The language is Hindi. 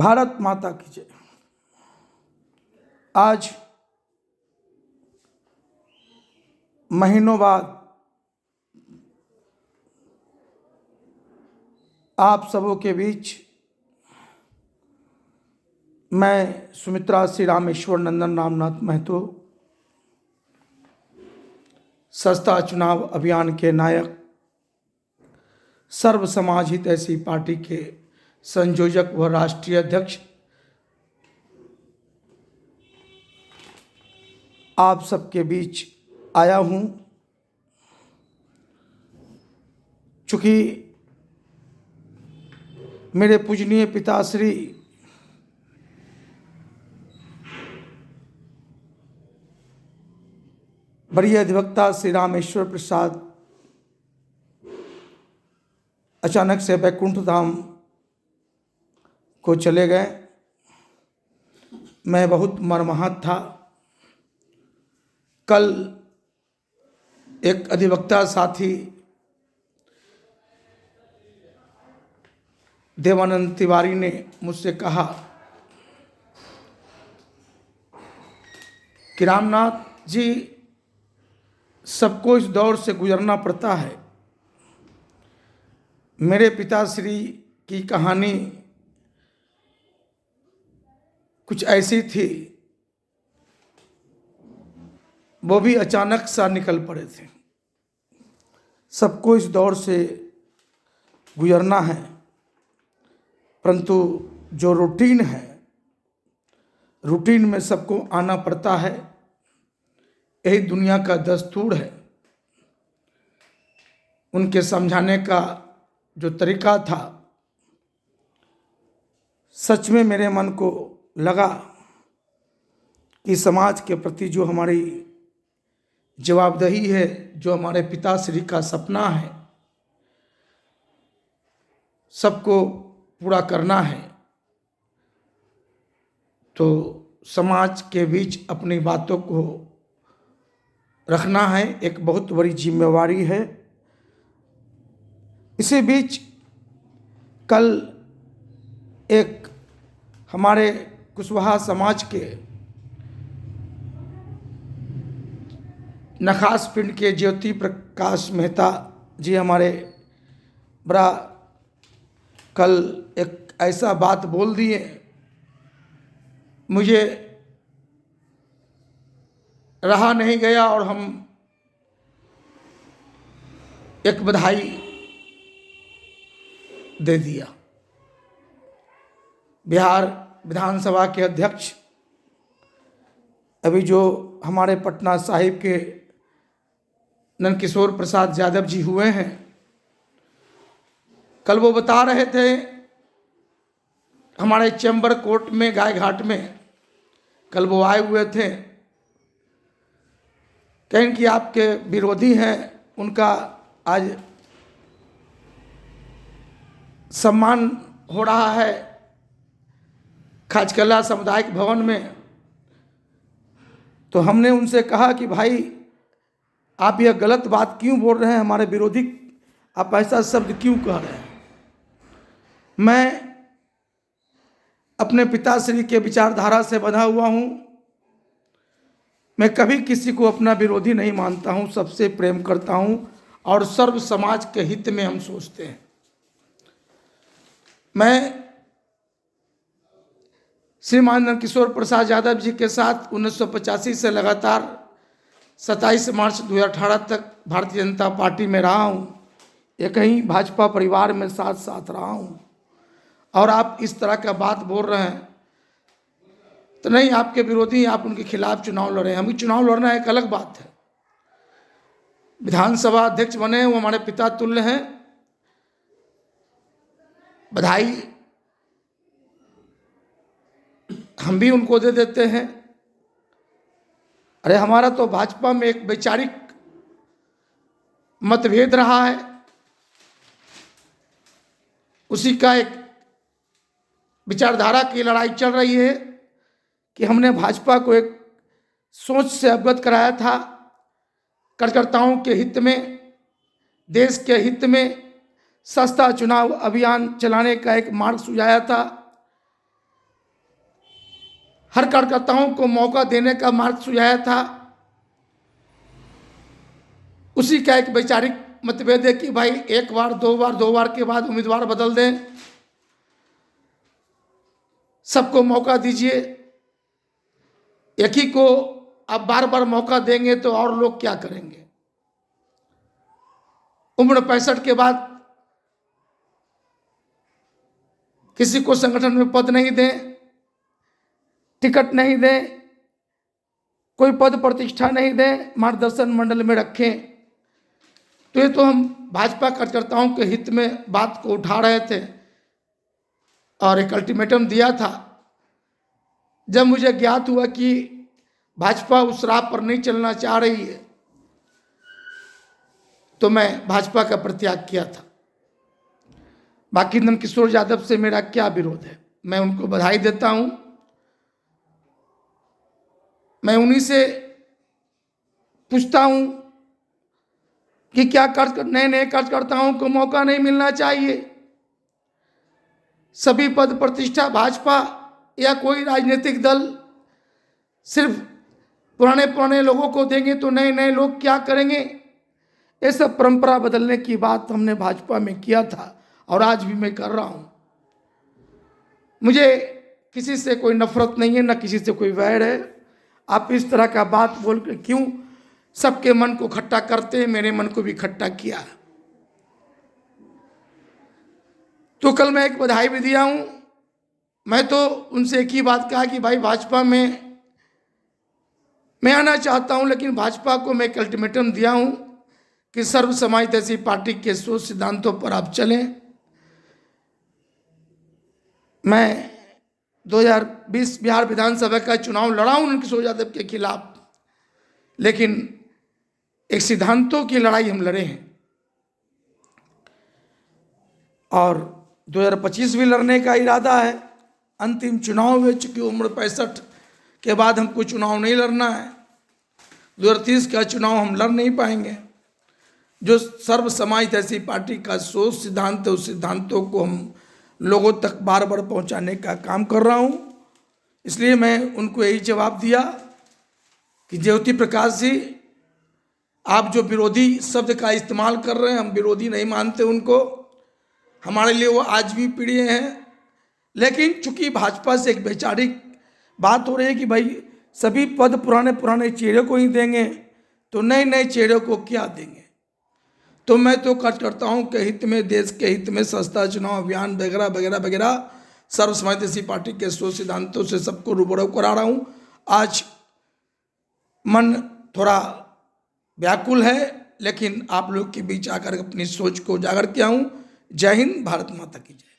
भारत माता की जय। आज महीनों बाद आप सबों के बीच मैं सुमित्रा श्री रामेश्वर नंदन रामनाथ महतो, सस्ता चुनाव अभियान के नायक, सर्व समाज हित ऐसी पार्टी के संयोजक व राष्ट्रीय अध्यक्ष, आप सबके बीच आया हूं। चूँकि मेरे पूजनीय पिताश्री वरीय अधिवक्ता श्री रामेश्वर प्रसाद अचानक से वैकुंठ धाम को चले गए, मैं बहुत मर्माहत था। कल एक अधिवक्ता साथी देवानंद तिवारी ने मुझसे कहा कि रामनाथ जी, सबको इस दौर से गुजरना पड़ता है। मेरे पिताश्री की कहानी कुछ ऐसी थी, वो भी अचानक सा निकल पड़े थे। सबको इस दौर से गुजरना है, परंतु जो रूटीन है, रूटीन में सबको आना पड़ता है। यही दुनिया का दस्तूर है। उनके समझाने का जो तरीका था, सच में मेरे मन को लगा कि समाज के प्रति जो हमारी जवाबदेही है, जो हमारे पिताश्री का सपना है, सबको पूरा करना है, तो समाज के बीच अपनी बातों को रखना है, एक बहुत बड़ी जिम्मेवारी है। इसी बीच कल एक हमारे कुशवाहा समाज के नखास पिंड के ज्योति प्रकाश मेहता जी हमारे बड़ा कल एक ऐसा बात बोल दिए, मुझे रहा नहीं गया और हम एक बधाई दे दिया। बिहार विधानसभा के अध्यक्ष अभी जो हमारे पटना साहिब के नंदकिशोर प्रसाद यादव जी हुए हैं, कल वो बता रहे थे हमारे चैम्बर कोर्ट में गाय घाट में, कल वो आए हुए थे। कहें कि आपके विरोधी हैं, उनका आज सम्मान हो रहा है खाचकला सामुदायिक भवन में। तो हमने उनसे कहा कि भाई, आप यह गलत बात क्यों बोल रहे हैं, हमारे विरोधी आप ऐसा शब्द क्यों कह रहे हैं। मैं अपने पिताश्री के विचारधारा से बंधा हुआ हूँ। मैं कभी किसी को अपना विरोधी नहीं मानता हूँ, सबसे प्रेम करता हूँ और सर्व समाज के हित में हम सोचते हैं। मैं श्रीमान नंदकिशोर प्रसाद यादव जी के साथ 1985 से लगातार 27 मार्च 2018 तक भारतीय जनता पार्टी में रहा हूँ। एक ही भाजपा परिवार में साथ साथ रहा हूँ। और आप इस तरह का बात बोल रहे हैं तो नहीं, आपके विरोधी, आप उनके खिलाफ चुनाव लड़े। हमें चुनाव लड़ना एक अलग बात है। विधानसभा अध्यक्ष बने, वो हमारे पिता तुल्य हैं, बधाई हम भी उनको दे देते हैं। अरे हमारा तो भाजपा में एक वैचारिक मतभेद रहा है, उसी का एक विचारधारा की लड़ाई चल रही है कि हमने भाजपा को एक सोच से अवगत कराया था, कार्यकर्ताओं के हित में, देश के हित में सस्ता चुनाव अभियान चलाने का एक मार्ग सुझाया था। हर कार्यकर्ताओं को मौका देने का मार्ग सुझाया था। उसी का एक वैचारिक मतभेद है कि भाई एक बार दो बार के बाद उम्मीदवार बदल दें, सबको मौका दीजिए। एक ही को अब बार बार मौका देंगे तो और लोग क्या करेंगे। उम्र 65 के बाद किसी को संगठन में पद नहीं दें, टिकट नहीं दें, कोई पद प्रतिष्ठा नहीं दें, मार्गदर्शन मंडल में रखें। तो ये तो हम भाजपा कार्यकर्ताओं के हित में बात को उठा रहे थे और एक अल्टीमेटम दिया था। जब मुझे ज्ञात हुआ कि भाजपा उस राह पर नहीं चलना चाह रही है तो मैं भाजपा का परित्याग किया था। बाकी नंदकिशोर यादव से मेरा क्या विरोध है, मैं उनको बधाई देता हूं। मैं उन्हीं से पूछता हूं कि क्या नए नए कार्यकर्ताओं को मौका नहीं मिलना चाहिए। सभी पद प्रतिष्ठा भाजपा या कोई राजनीतिक दल सिर्फ पुराने लोगों को देंगे तो नए नए लोग क्या करेंगे। ये सब परंपरा बदलने की बात हमने भाजपा में किया था और आज भी मैं कर रहा हूं। मुझे किसी से कोई नफरत नहीं है, न किसी से कोई वैर है। आप इस तरह का बात बोल कर क्यों सबके मन को खट्टा करते हैं, मेरे मन को भी खट्टा किया। तो कल मैं एक बधाई भी दिया हूं। मैं तो उनसे एक ही बात कहा कि भाई भाजपा में मैं आना चाहता हूं, लेकिन भाजपा को मैं एक अल्टीमेटम दिया हूं कि सर्व समाज जैसी पार्टी के सोच सिद्धांतों पर आप चलें। मैं 2020 बिहार विधानसभा का चुनाव लड़ा हूं नंदकिशोर यादव के खिलाफ, लेकिन एक सिद्धांतों की लड़ाई हम लड़े हैं और 2025 भी लड़ने का इरादा है। अंतिम चुनाव में चूंकि उम्र 65 के बाद हमको चुनाव नहीं लड़ना है, 2030 का चुनाव हम लड़ नहीं पाएंगे। जो सर्व समाज ऐसी पार्टी का सोच सिद्धांत है, उस सिद्धांतों को हम लोगों तक बार बार पहुंचाने का काम कर रहा हूं। इसलिए मैं उनको यही जवाब दिया कि ज्योति प्रकाश जी, आप जो विरोधी शब्द का इस्तेमाल कर रहे हैं, हम विरोधी नहीं मानते उनको। हमारे लिए वो आज भी प्रिय हैं, लेकिन चूंकि भाजपा से एक वैचारिक बात हो रही है कि भाई सभी पद पुराने चेहरे को ही देंगे तो नए नए चेहरे को क्या देंगे। तो मैं तो कार्यकर्ताओं के हित में, देश के हित में सस्ता चुनाव अभियान वगैरह वगैरह वगैरह सर्व समाजवादी पार्टी के सोच सिद्धांतों से सबको रूबरू करा रहा हूँ। आज मन थोड़ा व्याकुल है, लेकिन आप लोग के बीच आकर अपनी सोच को उजागर किया हूँ। जय हिंद, भारत माता की जय।